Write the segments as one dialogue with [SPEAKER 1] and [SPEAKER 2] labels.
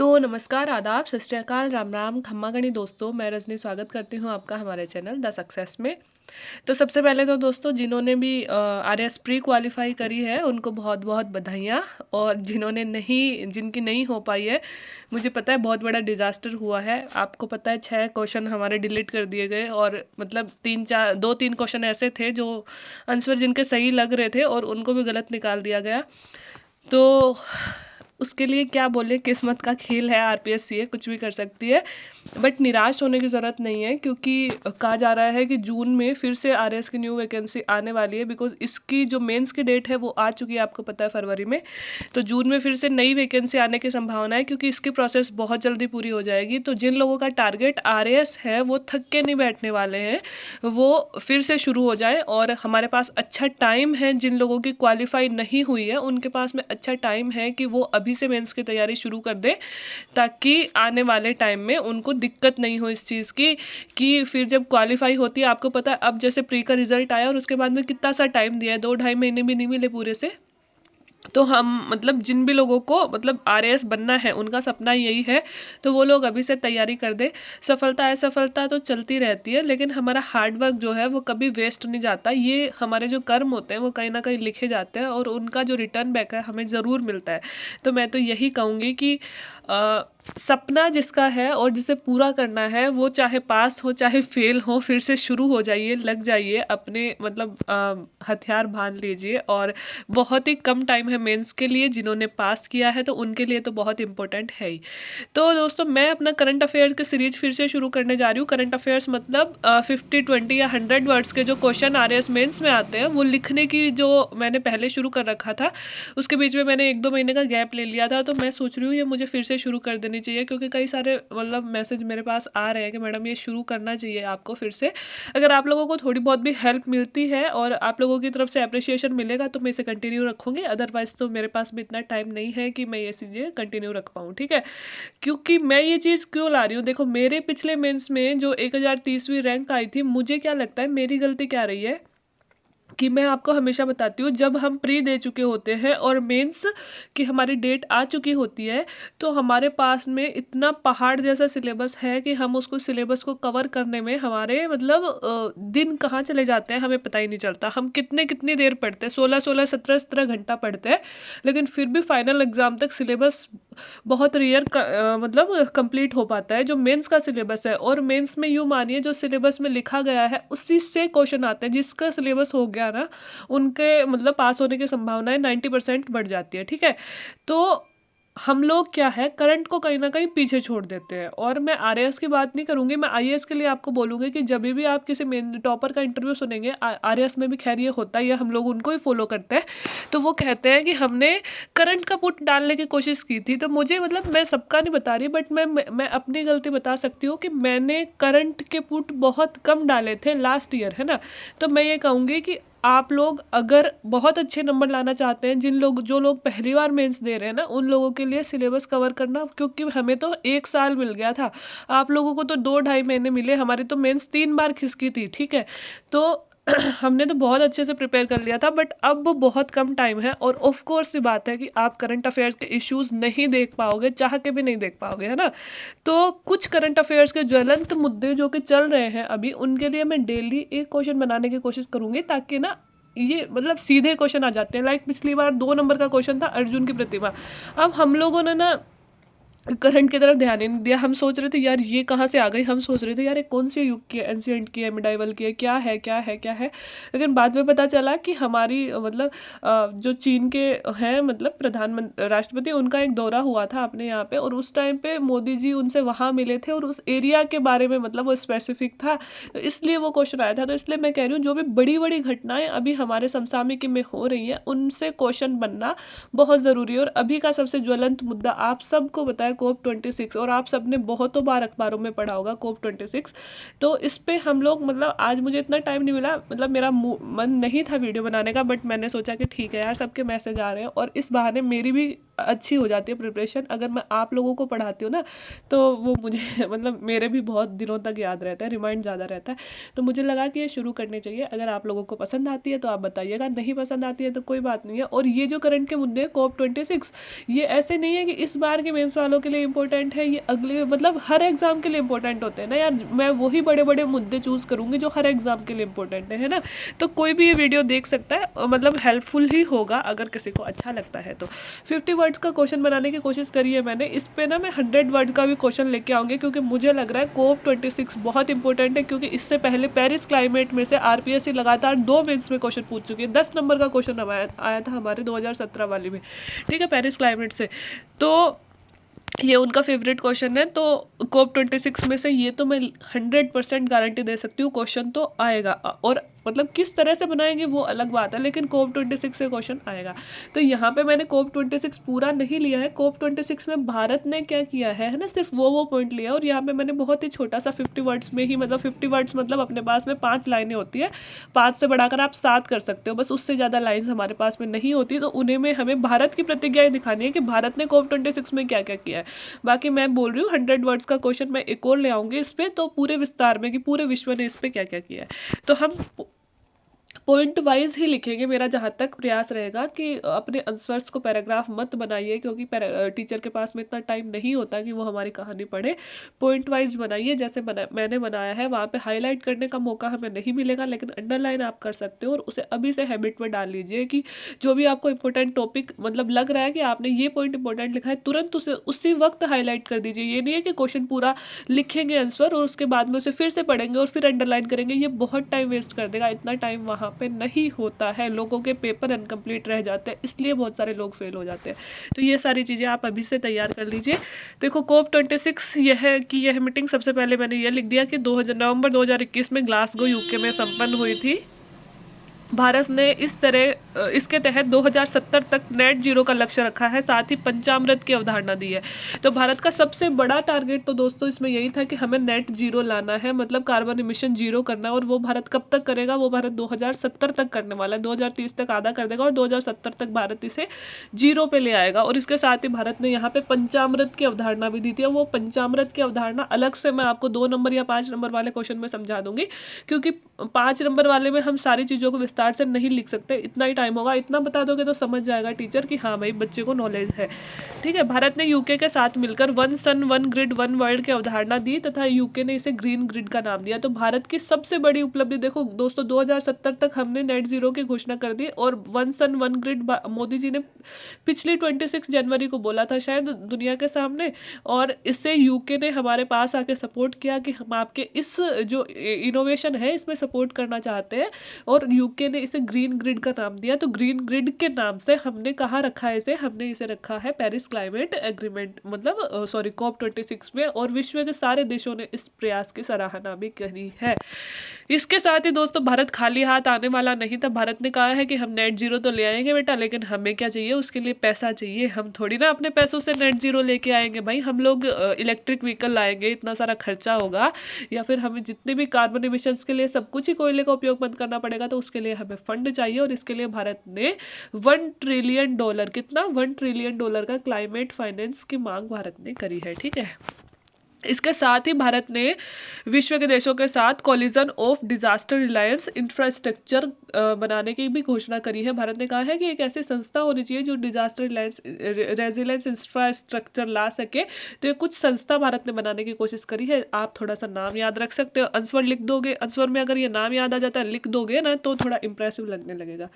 [SPEAKER 1] तो नमस्कार, आदाब, सत श्री अकाल, राम राम, खम्मा गणी दोस्तों, मैं रजनी स्वागत करती हूँ आपका हमारे चैनल द सक्सेस में। तो सबसे पहले तो दोस्तों जिन्होंने भी आरएस प्री क्वालिफाई करी है उनको बहुत बहुत बधाइयाँ। और जिन्होंने नहीं जिनकी नहीं हो पाई है, मुझे पता है बहुत बड़ा डिजास्टर हुआ है। आपको पता है 6 क्वेश्चन हमारे डिलीट कर दिए गए और मतलब 2-3 क्वेश्चन ऐसे थे जो आंसर जिनके सही लग रहे थे और उनको भी गलत निकाल दिया गया। तो उसके लिए क्या बोले, किस्मत का खेल है, आरपीएससीए कुछ भी कर सकती है। बट निराश होने की ज़रूरत नहीं है, क्योंकि कहा जा रहा है कि जून में फिर से आरएस की न्यू वैकेंसी आने वाली है। बिकॉज इसकी जो मेंस की डेट है वो आ चुकी है, आपको पता है, फरवरी में। तो जून में फिर से नई वैकेंसी आने की संभावना है, क्योंकि इसकी प्रोसेस बहुत जल्दी पूरी हो जाएगी। तो जिन लोगों का टारगेट आरएस है वो थक के नहीं बैठने वाले हैं, वो फिर से शुरू हो जाए। और हमारे पास अच्छा टाइम है, जिन लोगों की क्वालिफाई नहीं हुई है उनके पास में अच्छा टाइम है कि वो अभी से मेंस की तैयारी शुरू कर दे, ताकि आने वाले टाइम में उनको दिक्कत नहीं हो इस चीज़ की कि फिर जब क्वालिफाई होती है। आपको पता है अब जैसे प्री का रिजल्ट आया और उसके बाद में कितना सा टाइम दिया है, 2-2.5 महीने भी नहीं मिले पूरे से। तो हम मतलब जिन भी लोगों को मतलब आरएएस बनना है, उनका सपना यही है, तो वो लोग अभी से तैयारी कर दे। सफलता असफलता तो चलती रहती है, लेकिन हमारा हार्ड वर्क जो है वो कभी वेस्ट नहीं जाता। ये हमारे जो कर्म होते हैं वो कहीं ना कहीं लिखे जाते हैं और उनका जो रिटर्न बैक है हमें ज़रूर मिलता है। तो मैं तो यही कहूँगी कि सपना जिसका है और जिसे पूरा करना है, वो चाहे पास हो चाहे फेल हो, फिर से शुरू हो जाइए, लग जाइए, अपने मतलब हथियार बांध लीजिए। और बहुत ही कम टाइम है मेंस के लिए, जिन्होंने पास किया है तो उनके लिए तो बहुत इंपॉर्टेंट है ही। तो दोस्तों मैं अपना करंट अफेयर की सीरीज फिर से शुरू करने जा रही हूँ। करंट अफेयर्स मतलब 50-20 या 100 वर्ड्स के जो क्वेश्चन आरएएस मेंस में आते हैं वो लिखने की, जो मैंने पहले शुरू कर रखा था, उसके बीच में मैंने 1-2 महीने का गैप ले लिया था। तो मैं सोच रही हूँ ये मुझे फिर से शुरू कर देनी चाहिए, क्योंकि कई सारे मतलब मैसेज मेरे पास आ रहे हैं कि मैडम ये शुरू करना चाहिए आपको फिर से। अगर आप लोगों को थोड़ी बहुत भी हेल्प मिलती है और आप लोगों की तरफ से अप्रिशिएशन मिलेगा तो मैं इसे कंटिन्यू रखूँगी। अदरवाइज तो मेरे पास भी इतना टाइम नहीं है कि मैं ये चीज़ें कंटिन्यू रख पाऊँ, ठीक है। क्योंकि मैं ये चीज़ क्यों ला रही हूँ, देखो मेरे पिछले मेंस में जो 1030वीं रैंक आई थी, मुझे क्या लगता है मेरी गलती क्या रही है कि मैं आपको हमेशा बताती हूँ, जब हम प्री दे चुके होते हैं और मेंस की हमारी डेट आ चुकी होती है, तो हमारे पास में इतना पहाड़ जैसा सिलेबस है कि हम उसको सिलेबस को कवर करने में हमारे मतलब दिन कहाँ चले जाते हैं हमें पता ही नहीं चलता। हम कितने कितनी देर पढ़ते हैं, 16-16, 17-17 घंटा पढ़ते हैं, लेकिन फिर भी फाइनल एग्जाम तक सिलेबस बहुत रेयर मतलब कंप्लीट हो पाता है जो मेंस का सिलेबस है। और मेंस में यूँ मानिए जो सिलेबस में लिखा गया है उसी से क्वेश्चन आते हैं। जिसका सिलेबस हो गया ना, उनके मतलब पास होने की संभावनाएं 90% बढ़ जाती है, ठीक है। तो हम लोग क्या है, करंट को कहीं ना कहीं पीछे छोड़ देते हैं। और मैं आरएएस की बात नहीं करूंगी, मैं आईएएस के लिए आपको बोलूंगी कि जब भी आप किसी मेन टॉपर का इंटरव्यू सुनेंगे, आरएएस में भी खैर ये होता ही है, हम लोग उनको ही फॉलो करते हैं। तो वो कहते हैं कि हमने करंट का पुट डालने की कोशिश की थी। तो मुझे मतलब मैं सबका नहीं बता रही, बट मैं अपनी गलती बता सकती हूँ कि मैंने करंट के पुट बहुत कम डाले थे लास्ट ईयर, है ना। तो मैं ये कहूँगी कि आप लोग अगर बहुत अच्छे नंबर लाना चाहते हैं, जो लोग पहली बार मेंस दे रहे हैं ना, उन लोगों के लिए सिलेबस कवर करना, क्योंकि हमें तो 1 साल मिल गया था, आप लोगों को तो 2-2.5 महीने मिले। हमारी तो मेंस 3 बार खिसकी थी, ठीक है। तो हमने तो बहुत अच्छे से प्रिपेयर कर लिया था, बट अब बहुत कम टाइम है। और ऑफ कोर्स सी बात है कि आप करंट अफेयर्स के इश्यूज नहीं देख पाओगे, चाह के भी नहीं देख पाओगे, है ना। तो कुछ करंट अफेयर्स के ज्वलंत मुद्दे जो कि चल रहे हैं अभी, उनके लिए मैं डेली एक क्वेश्चन बनाने की कोशिश करूंगी, ताकि ना ये मतलब सीधे क्वेश्चन आ जाते हैं। लाइक पिछली बार 2 नंबर का क्वेश्चन था अर्जुन की प्रतिमा। अब हम लोगों ने ना करंट की तरफ ध्यान ही नहीं दिया। हम सोच रहे थे यार ये कहाँ से आ गई, हम सोच रहे थे यार ये कौन से युग की है, एंशियंट की है, मिडाइवल की है, क्या है क्या है क्या है। लेकिन बाद में पता चला कि हमारी मतलब जो चीन के हैं मतलब प्रधानमंत्री राष्ट्रपति, उनका एक दौरा हुआ था अपने यहाँ पे, और उस टाइम पे मोदी जी उनसे वहाँ मिले थे और उस एरिया के बारे में मतलब वो स्पेसिफिक था, तो इसलिए वो क्वेश्चन आया था। तो इसलिए मैं कह रही हूँ जो भी बड़ी बड़ी घटनाएं अभी हमारे समसामयिक में हो रही हैं, उनसे क्वेश्चन बनना बहुत ज़रूरी है। और अभी का सबसे ज्वलंत मुद्दा आप सबको पता है, COP26, और आप सबने बहुतों बार अखबारों में पढ़ा होगा COP26। तो इस पे हम लोग मतलब आज मुझे इतना टाइम नहीं मिला, मतलब मेरा मन नहीं था वीडियो बनाने का, बट मैंने सोचा कि ठीक है यार, सबके मैसेज आ रहे हैं और इस बहाने मेरी भी अच्छी हो जाती है प्रिपरेशन। अगर मैं आप लोगों को पढ़ाती हूँ ना तो वो मुझे मतलब मेरे भी बहुत दिनों तक याद रहता है, रिमाइंड ज़्यादा रहता है। तो मुझे लगा कि ये शुरू करनी चाहिए। अगर आप लोगों को पसंद आती है तो आप बताइएगा, नहीं पसंद आती है तो कोई बात नहीं है। और ये जो करंट के मुद्दे हैं COP26, ये ऐसे नहीं है कि इस बार के मेंस वालों के लिए इंपॉर्टेंट है, ये अगले मतलब हर एग्जाम के लिए इंपॉर्टेंट होते हैं ना यार। मैं वही बड़े बड़े मुद्दे चूज करूंगी जो हर एग्जाम के लिए इंपॉर्टेंट है ना। तो कोई भी ये वीडियो देख सकता है, मतलब हेल्पफुल ही होगा अगर किसी को अच्छा लगता है तो। 50 वर्ड्स का क्वेश्चन बनाने की कोशिश करी है मैंने। इस पे ना मैं 100 वर्ड का भी क्वेश्चन लेके आऊंगी, क्योंकि मुझे लग रहा है COP26 बहुत इंपॉर्टेंट है। क्योंकि इससे पहले पेरिस क्लाइमेट में से आरपीएससी लगातार 2 मेंस में क्वेश्चन पूछ चुकी है। 10 नंबर का क्वेश्चन आया था हमारे 2017 वाली में, ठीक है, पेरिस क्लाइमेट से। तो ये उनका फेवरेट क्वेश्चन है। तो COP26 में से ये तो मैं 100% गारंटी दे सकती हूँ क्वेश्चन तो आएगा। और मतलब किस तरह से बनाएंगे वो अलग बात है, लेकिन COP26 से क्वेश्चन आएगा। तो यहाँ पे मैंने COP26 पूरा नहीं लिया है। COP26 में भारत ने क्या किया है ना, सिर्फ वो पॉइंट लिया। और यहाँ पे मैंने बहुत ही छोटा सा 50 वर्ड्स में ही, मतलब 50 वर्ड्स मतलब अपने पास में 5 लाइनें होती है, 5 से बढ़ाकर आप 7 कर सकते हो, बस उससे ज़्यादा लाइन्स हमारे पास में नहीं होती। तो उन्हें में हमें भारत की प्रतिज्ञाएं दिखानी है कि भारत ने COP26 में क्या क्या किया है। बाकी मैं बोल रही हूँ 100 वर्ड्स का क्वेश्चन मैं एक और ले आऊँगी इस पर, तो पूरे विस्तार में कि पूरे विश्व ने इस पर क्या क्या किया है। तो हम पॉइंट वाइज ही लिखेंगे। मेरा जहाँ तक प्रयास रहेगा कि अपने आंसर्स को पैराग्राफ मत बनाइए, क्योंकि टीचर के पास में इतना टाइम नहीं होता कि वो हमारी कहानी पढ़े। पॉइंट वाइज बनाइए जैसे मैंने बनाया है। वहाँ पे हाईलाइट करने का मौका हमें नहीं मिलेगा, लेकिन अंडरलाइन आप कर सकते हो और उसे अभी से हैबिट में डाल लीजिए कि जो भी आपको इंपॉर्टेंट टॉपिक मतलब लग रहा है कि आपने ये पॉइंट इंपॉर्टेंट लिखा है, तुरंत उसे उसी वक्त हाईलाइट कर दीजिए। ये नहीं है कि क्वेश्चन पूरा लिखेंगे आंसर और उसके बाद में उसे फिर से पढ़ेंगे और फिर अंडरलाइन करेंगे, ये बहुत टाइम वेस्ट कर देगा। इतना टाइम वहाँ पे नहीं होता है, लोगों के पेपर इनकम्प्लीट रह जाते हैं, इसलिए बहुत सारे लोग फेल हो जाते हैं। तो ये सारी चीज़ें आप अभी से तैयार कर लीजिए। देखो COP26 यह मीटिंग सबसे पहले मैंने ये लिख दिया कि नवंबर 2021 में ग्लासगो यूके में संपन्न हुई थी। भारत ने इसके तहत 2070 तक नेट जीरो का लक्ष्य रखा है, साथ ही पंचामृत की अवधारणा दी है। तो भारत का सबसे बड़ा टारगेट तो दोस्तों इसमें यही था कि हमें नेट जीरो लाना है, मतलब कार्बन इमिशन जीरो करना है। और वो भारत कब तक करेगा? वो भारत 2070 तक करने वाला है। 2030 तक आधा कर देगा और 2070 तक भारत इसे जीरो पे ले आएगा। और इसके साथ ही भारत ने यहाँ पे पंचामृत की अवधारणा भी दी थी। और वो पंचामृत की अवधारणा अलग से मैं आपको 2 नंबर या 5 नंबर वाले क्वेश्चन में समझा दूंगी, क्योंकि 5 नंबर वाले में हम सारी चीज़ों को विस्तार से नहीं लिख सकते, इतना ही टाइम होगा। इतना बता दोगे तो समझ जाएगा टीचर कि हाँ भाई बच्चे को नॉलेज है, ठीक है। भारत ने यूके के साथ मिलकर 1 सन 1 ग्रिड 1 वर्ल्ड की अवधारणा दी तथा यूके ने इसे ग्रीन ग्रिड का नाम दिया। तो भारत की सबसे बड़ी उपलब्धि देखो दोस्तों, 2070 तक हमने नेट जीरो की घोषणा कर दी। और 1 सन 1 ग्रिड मोदी जी ने पिछली 26 जनवरी को बोला था शायद दुनिया के सामने, और इससे यूके ने हमारे पास आके सपोर्ट किया कि हम आपके इस जो इनोवेशन है इसमें सपोर्ट करना चाहते हैं। और यूके ने इसे ग्रीन ग्रिड का नाम दिया। तो ग्रीन ग्रिड के नाम से हमने कहाँ रखा है इसे? हमने इसे रखा है पेरिस क्लाइमेट एग्रीमेंट, मतलब सॉरी COP26 में। और विश्व के सारे देशों ने इस प्रयास की सराहना भी करी है। इसके साथ ही दोस्तों भारत खाली हाथ आने वाला नहीं था। भारत ने कहा है कि हम नेट जीरो तो ले आएंगे बेटा, लेकिन हमें क्या चाहिए? उसके लिए पैसा चाहिए। हम थोड़ी ना अपने पैसों से नेट जीरो लेके आएंगे भाई। हम लोग इलेक्ट्रिक व्हीकल लाएंगे, इतना सारा खर्चा होगा, या फिर हमें जितने भी कार्बन इमिशंस के लिए सब कुछ ही कोयले का उपयोग बंद करना पड़ेगा। तो उसके लिए हमें फंड चाहिए। और इसके लिए भारत ने $1 ट्रिलियन, कितना? $1 ट्रिलियन का क्लाइमेट फाइनेंस की मांग भारत ने करी है, ठीक है। इसके साथ ही भारत ने विश्व के देशों के साथ collision of disaster Reliance infrastructure बनाने की भी घोषणा करी है। भारत ने कहा है कि एक ऐसी संस्था होनी चाहिए जो डिजास्टर रेजिलेंस इंफ्रास्ट्रक्चर ला सके। तो ये कुछ संस्था भारत ने बनाने की कोशिश करी है। आप थोड़ा सा नाम याद रख सकते हो, आंसर लिख दोगे, आंसर में अगर ये नाम याद आ जाता है लिख दोगे ना तो थोड़ा इंप्रेसिव लगने लगेगा।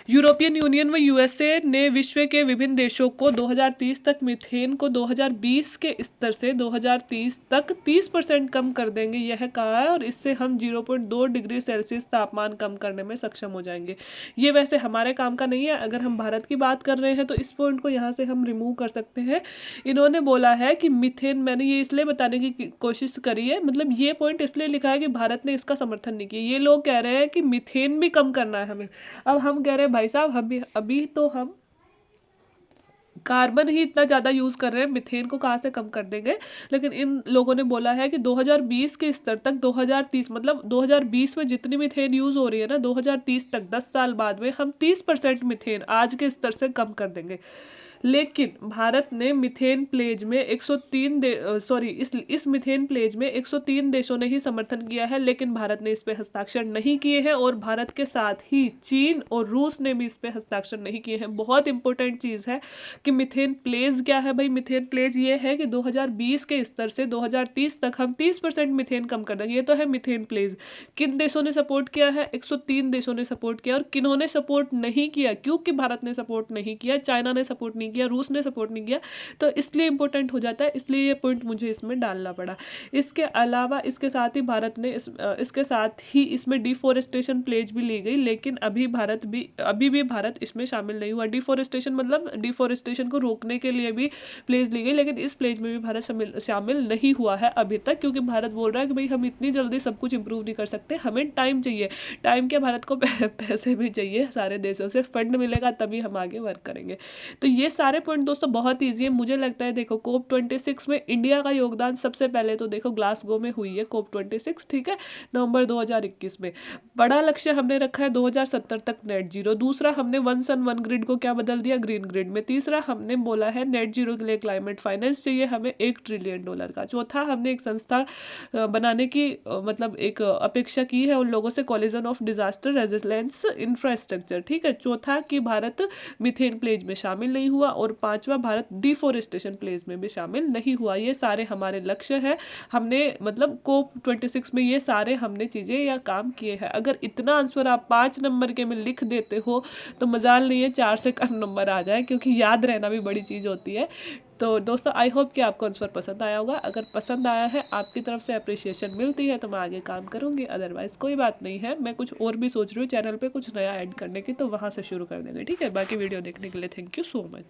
[SPEAKER 1] यूरोपियन यूनियन व यूएसए ने विश्व के विभिन्न देशों को 2030 तक मीथेन को 2020 के स्तर से 2030 तक 30% कम कर देंगे, यह कहा है। और इससे हम 0.2 डिग्री सेल्सियस तापमान कम करने में सक्षम हो जाएंगे। ये वैसे हमारे काम का नहीं है। अगर हम भारत की बात कर रहे हैं तो इस पॉइंट को यहाँ से हम रिमूव कर सकते हैं। इन्होंने बोला है कि मीथेन, मैंने ये इसलिए बताने की कोशिश करी है, मतलब ये पॉइंट इसलिए लिखा है कि भारत ने इसका समर्थन नहीं किया। ये लोग कह रहे हैं कि मीथेन भी कम करना है हमें। अब हम कह रहे हैं भाई साहब अभी तो हम कार्बन ही इतना ज़्यादा यूज़ कर रहे हैं, मीथेन को कहाँ से कम कर देंगे। लेकिन इन लोगों ने बोला है कि 2020 के स्तर तक 2030, मतलब 2020 में जितनी मीथेन यूज़ हो रही है ना, 2030 तक 10 साल बाद में हम 30% मीथेन आज के स्तर से कम कर देंगे। लेकिन भारत ने मिथेन प्लेज में 103 सॉरी इस मिथेन प्लेज में 103 देशों ने ही समर्थन किया है, लेकिन भारत ने इस पे हस्ताक्षर नहीं किए हैं, और भारत के साथ ही चीन और रूस ने भी इस पे हस्ताक्षर नहीं किए हैं। बहुत इंपॉर्टेंट चीज़ है कि मिथेन प्लेज क्या है भाई। मिथेन प्लेज ये है कि 2020 के स्तर से 2030 तक हम 30% मिथेन कम कर देंगे। ये तो है मिथेन प्लेज। किन देशों ने सपोर्ट किया है? 103 देशों ने सपोर्ट किया। और किन्होंने सपोर्ट नहीं किया? क्योंकि भारत ने सपोर्ट नहीं किया, चाइना ने सपोर्ट नहीं किया, रूस ने सपोर्ट नहीं किया, तो इसलिए इंपॉर्टेंट हो जाता है, इसलिए ये पॉइंट मुझे इसमें डालना पड़ा। इसके अलावा इसके साथ ही भारत ने इसके साथ ही इसमें डिफोरेस्टेशन प्लेज भी ली गई, लेकिन अभी भी भारत इसमें शामिल नहीं हुआ। डिफोरेस्टेशन मतलब डिफोरेस्टेशन को रोकने के लिए भी प्लेज ली गई, लेकिन इस प्लेज में भी भारत शामिल नहीं हुआ है अभी तक, क्योंकि भारत बोल रहा है कि भाई हम इतनी जल्दी सब कुछ इंप्रूव नहीं कर सकते, हमें टाइम चाहिए। टाइम क्या, भारत को पैसे भी चाहिए, सारे देशों से फंड मिलेगा तभी हम आगे वर्क करेंगे। तो ये सारे पॉइंट दोस्तों बहुत ईजी है। मुझे लगता है देखो COP26 में इंडिया का योगदान सबसे पहले तो देखो ग्लासगो में हुई है COP26, ठीक है, नवंबर 2021 में। बड़ा लक्ष्य हमने रखा है 2070 तक नेट जीरो। दूसरा, हमने वन सन वन ग्रिड को क्या बदल दिया, ग्रीन ग्रिड में। तीसरा, हमने बोला है नेट जीरो के लिए क्लाइमेट फाइनेंस चाहिए हमें $1 ट्रिलियन का। चौथा, हमने एक संस्था बनाने की मतलब एक अपेक्षा की है उन लोगों से, collision of disaster resilience infrastructure, ठीक है। चौथा कि भारत मिथेन प्लेज में शामिल नहीं हुआ, और पांचवा, भारत डिफोरेस्टेशन प्लेज में भी शामिल नहीं हुआ। ये सारे हमारे लक्ष्य हैं। हमने मतलब COP26 में ये सारे हमने चीज़ें या काम किए हैं। अगर इतना आंसर आप 5 नंबर के में लिख देते हो तो मजाल नहीं है 4 से कम नंबर आ जाए, क्योंकि याद रहना भी बड़ी चीज़ होती है। तो दोस्तों आई होप कि आपको आंसर पसंद आया होगा। अगर पसंद आया है, आपकी तरफ से अप्रिशिएशन मिलती है, तो मैं आगे काम करूँगी, अदरवाइज़ कोई बात नहीं है। मैं कुछ और भी सोच रही हूँ चैनल पे कुछ नया ऐड करने की, तो वहाँ से शुरू कर देंगे, ठीक है। बाकी वीडियो देखने के लिए थैंक यू सो मच।